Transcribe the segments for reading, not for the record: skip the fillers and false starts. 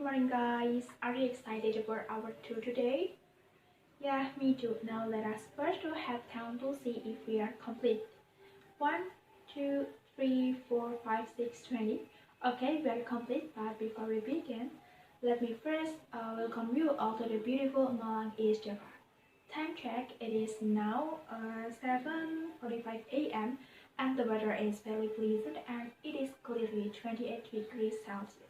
morning guys. Are you excited about our tour today? Yeah, me too. Now let us first do head count to see if we are complete. 1, 2, 3, 4, 5, 6, 20. Okay, we are complete, but before we begin, let me first welcome you all to the beautiful Malang East Java. Time check, it is now 7:45 a.m. and the weather is very pleasant and it is clearly 28 degrees Celsius.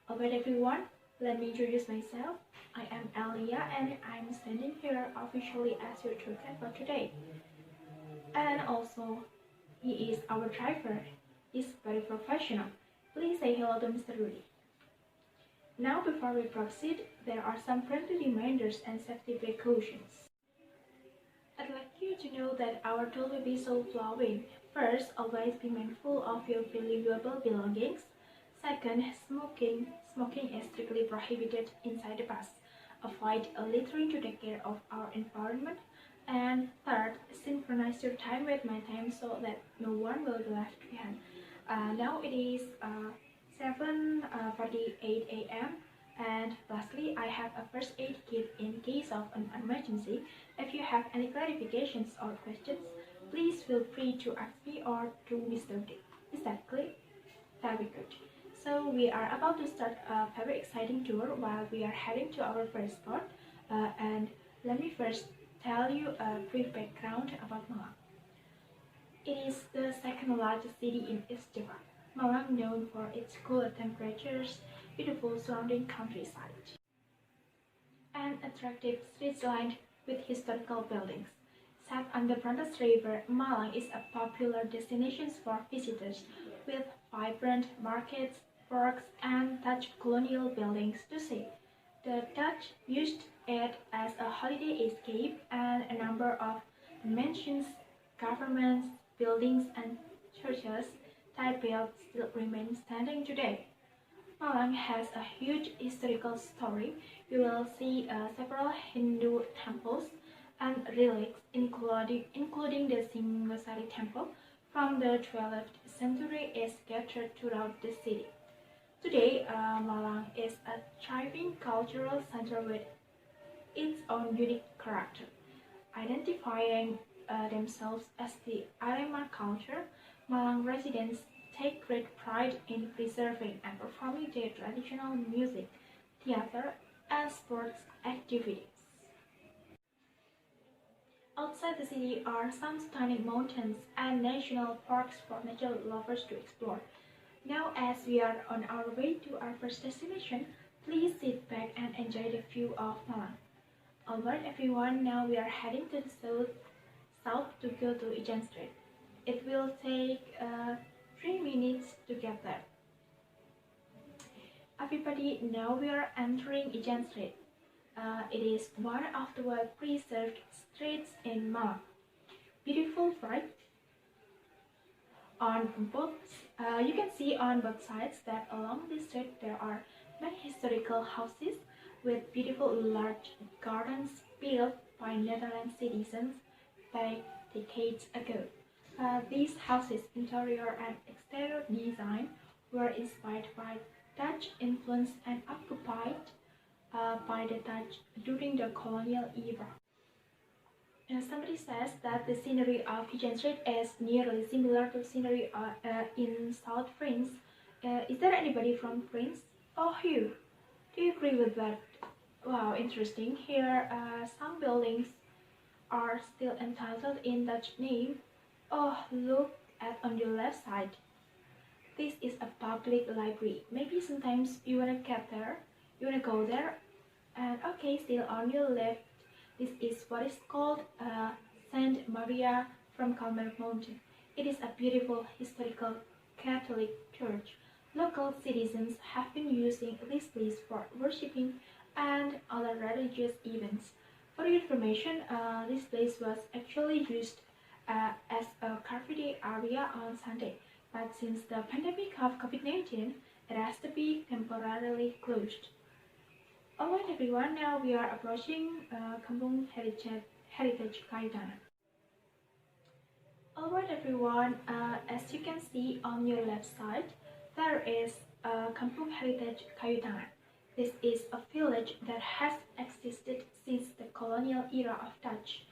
Alright everyone, let me introduce myself. I am Ellya and I'm standing here officially as your tour guide for today. And also, he is our driver. He's very professional. Please say hello to Mr. Rudy. Now before we proceed, there are some friendly reminders and safety precautions. I'd like you to know that our tour will be so flowing. First, always be mindful of your valuable belongings. Second, smoking is strictly prohibited inside the bus. Avoid littering to take care of our environment. And third, synchronize your time with my time so that no one will be left behind. Now it is 7:48 a.m. and lastly, I have a first aid kit in case of an emergency. If you have any clarifications or questions, please feel free to ask me or to Mr. D. Is that clear? Very good. So we are about to start a very exciting tour while we are heading to our first spot. And let me first tell you a brief background about Malang. It is the second largest city in East Java. Malang, known for its cooler temperatures, beautiful surrounding countryside, and attractive streets lined with historical buildings. Set on the Brantas River, Malang is a popular destination for visitors, with vibrant markets, parks, and Dutch colonial buildings to see. The Dutch used it as a holiday escape, and a number of mansions, governments, buildings, and churches that built still remain standing today. Malang has a huge historical story. You will see several Hindu temples and relics, including the Singosari Temple from the 12th century, is scattered throughout the city. Today, Malang is a thriving cultural center with its own unique character. Identifying themselves as the Arema culture, Malang residents take great pride in preserving and performing their traditional music, theater, and sports activities. Outside the city are some stunning mountains and national parks for nature lovers to explore. Now, as we are on our way to our first destination, please sit back and enjoy the view of Malang. Alright everyone, now we are heading to the south to go to Ijan Street. It will take 3 minutes to get there. Everybody, now we are entering Ijan Street. It is one of the well-preserved streets in Malang. Beautiful, right? You can see on both sides that along this street there are many historical houses with beautiful large gardens built by Netherlands citizens back decades ago. These houses' interior and exterior design were inspired by Dutch influence and occupied by the Dutch during the colonial era. Somebody says that the scenery of Ijan Street is nearly similar to scenery in South France. Is there anybody from France? Oh, you? Do you agree with that? Wow, interesting. Here, some buildings are still entitled in Dutch name. Oh, look at on your left side. This is a public library. Maybe sometimes you wanna get there, you wanna go there. And okay, still on your left, this is what is called Saint Maria from Carmel Mountain. It is a beautiful historical Catholic church. Local citizens have been using this place for worshipping and other religious events. For your information, this place was actually used as a graffiti area on Sunday, but since the pandemic of COVID-19, it has to be temporarily closed. Alright everyone, now we are approaching Kampung Heritage Kayutanan. Alright everyone, as you can see on your left side, there is Kampung Heritage Kayutanan. This is a village that has existed since the colonial era of Dutch.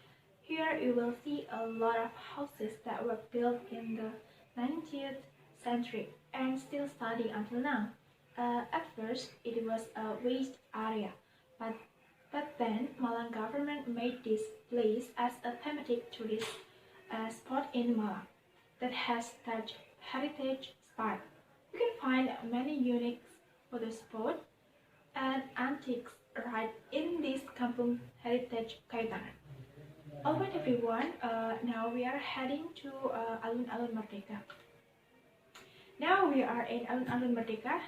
Here you will see a lot of houses that were built in the 19th century and still standing until now. At first, it was a waste area, but then Malang government made this place as a thematic tourist spot in Malang that has Dutch heritage style. You can find many unique photo spots and antiques right in this Kampung heritage kaitangan. Alright everyone, now we are heading to Alun-Alun Merdeka. Now we are in Alun-Alun Merdeka.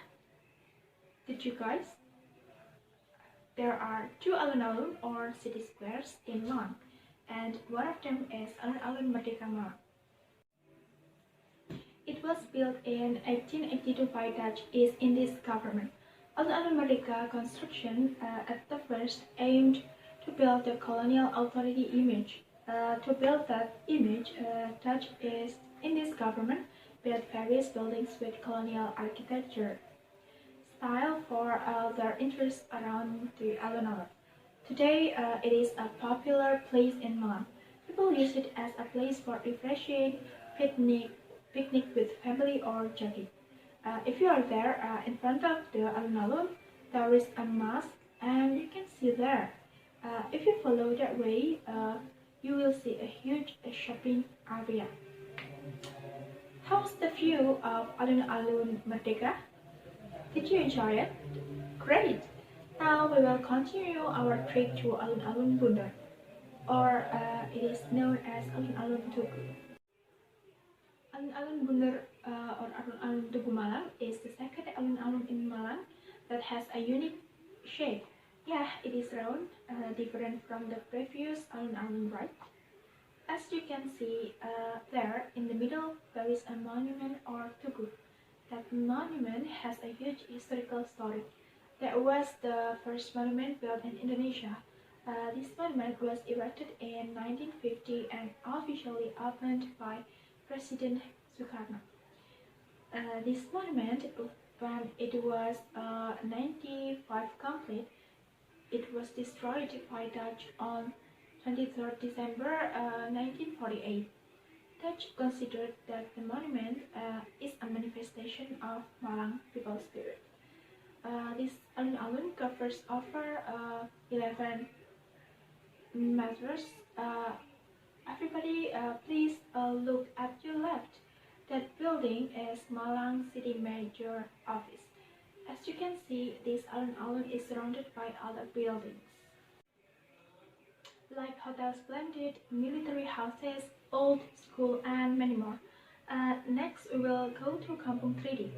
Did you guys? There are two Alun-Alun or city squares in Malang, and one of them is Alun-Alun Merdeka Malang. It was built in 1882 by Dutch East Indies government. Alun-Alun Merdeka construction at the first aimed to build the colonial authority image. To build that image, Dutch East Indies government built various buildings with colonial architecture style for their interests around the Alun-Alun. Today, it is a popular place in Malang. People use it as a place for refreshing, picnic with family or jogging. If you are there in front of the Alun-Alun, there is a mosque and you can see there. If you follow that way, you will see a huge shopping area. How's the view of Alun-Alun Merdeka? Did you enjoy it? Great! Now we will continue our trip to Alun-Alun Bundar, or it is known as Alun-Alun Tugu. Alun-Alun Bundar or Alun-Alun Tugu Malang is the second Alun-Alun in Malang that has a unique shape. Yeah, it is round, different from the previous Alun-Alun, right? As you can see there in the middle, there is a monument or tugu. That monument has a huge historical story. That was the first monument built in Indonesia. This monument was erected in 1950 and officially opened by President Sukarno. This monument, when it was 95 complete, it was destroyed by Dutch on 23rd December 1948. Dutch considered that the monument is a manifestation of Malang people's spirit. This Alun-Alun covers over 11 meters. Everybody, please look at your left. That building is Malang City Manager Office. As you can see, this Alun-Alun is surrounded by other buildings, like hotels, splendid military houses, old school, and many more. Next, we will go to Kampung 3D.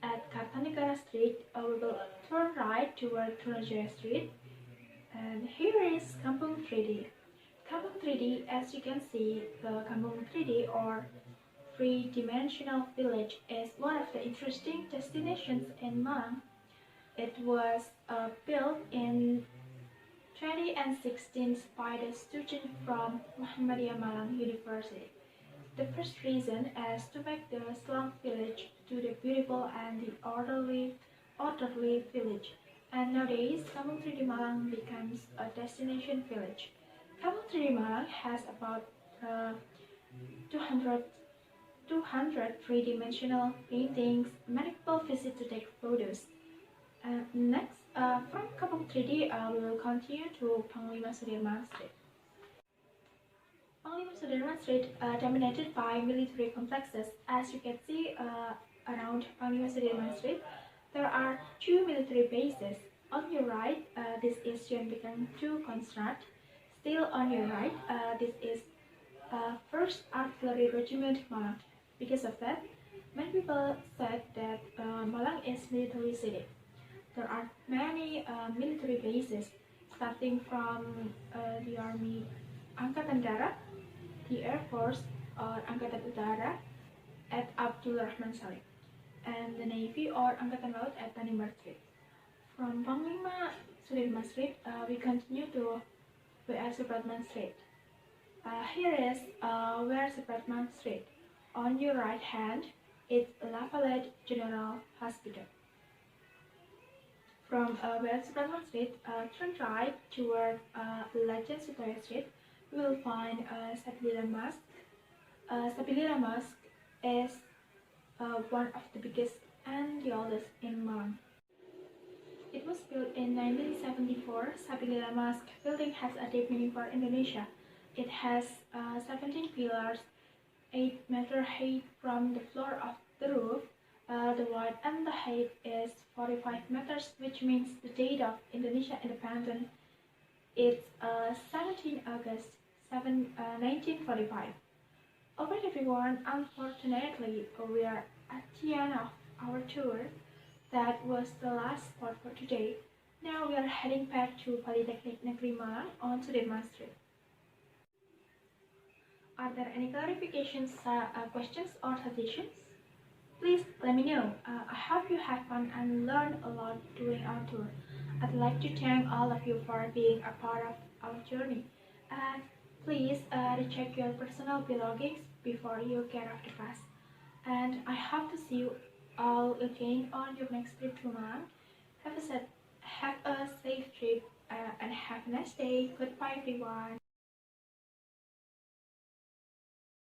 At Kartanegara Street, we will turn right toward Trunajaya Street. And here is Kampung 3D. Kampung 3D, as you can see, the Kampung 3D or three-dimensional village is one of the interesting destinations in Malang. It was built in 2016 by the student from Muhammadiyah Malang University. The first reason is to make the slum village to the beautiful and the orderly village. And nowadays, Kampung 3D Malang becomes a destination village. Kampung 3D Malang has about 200 three-dimensional paintings. Many people visit to take photos. Next, from Kampung 3D, we will continue to Panglima Sudirman Street. Panglima Sudirman Street dominated by military complexes. As you can see around Panglima Sudirman Street, there are two military bases. On your right, this is Bikang 2 construct. Still on your right, this is 1st Artillery Regiment Malang. Because of that, many people said that Malang is military city. There are many military bases, starting from the Army Angkatan Darat, the Air Force or Angkatan Udara at Abdul Rahman Saleh, and the Navy or Angkatan Laut at Tanimbar Street. From Panglima Sudirman Street, we continue to W.R. Supratman Street. Here is W.R. Supratman Street. On your right hand, it's Lafayette General Hospital. From West Supratman Street, turn right toward Legend Sutaya Street. You will find Sapilira Mosque. Sapilira Mosque is one of the biggest and the oldest in Malang. It was built in 1974. Sapilira Mosque building has a deep meaning for Indonesia. It has 17 pillars, 8-meter height from the floor of the roof. The width and the height is 45 meters, which means the date of Indonesia independence is 17 August 1945. Alright everyone, unfortunately we are at the end of our tour. That was the last spot for today. Now we are heading back to Polytechnic Negeri Malang on Sudirman Street. Are there any clarifications, questions or suggestions? Please let me know. I hope you had fun and learned a lot during our tour. I'd like to thank all of you for being a part of our journey. And please recheck your personal belongings before you get off the bus. And I hope to see you all again on your next trip to Malang. Have a safe trip and have a nice day. Goodbye everyone.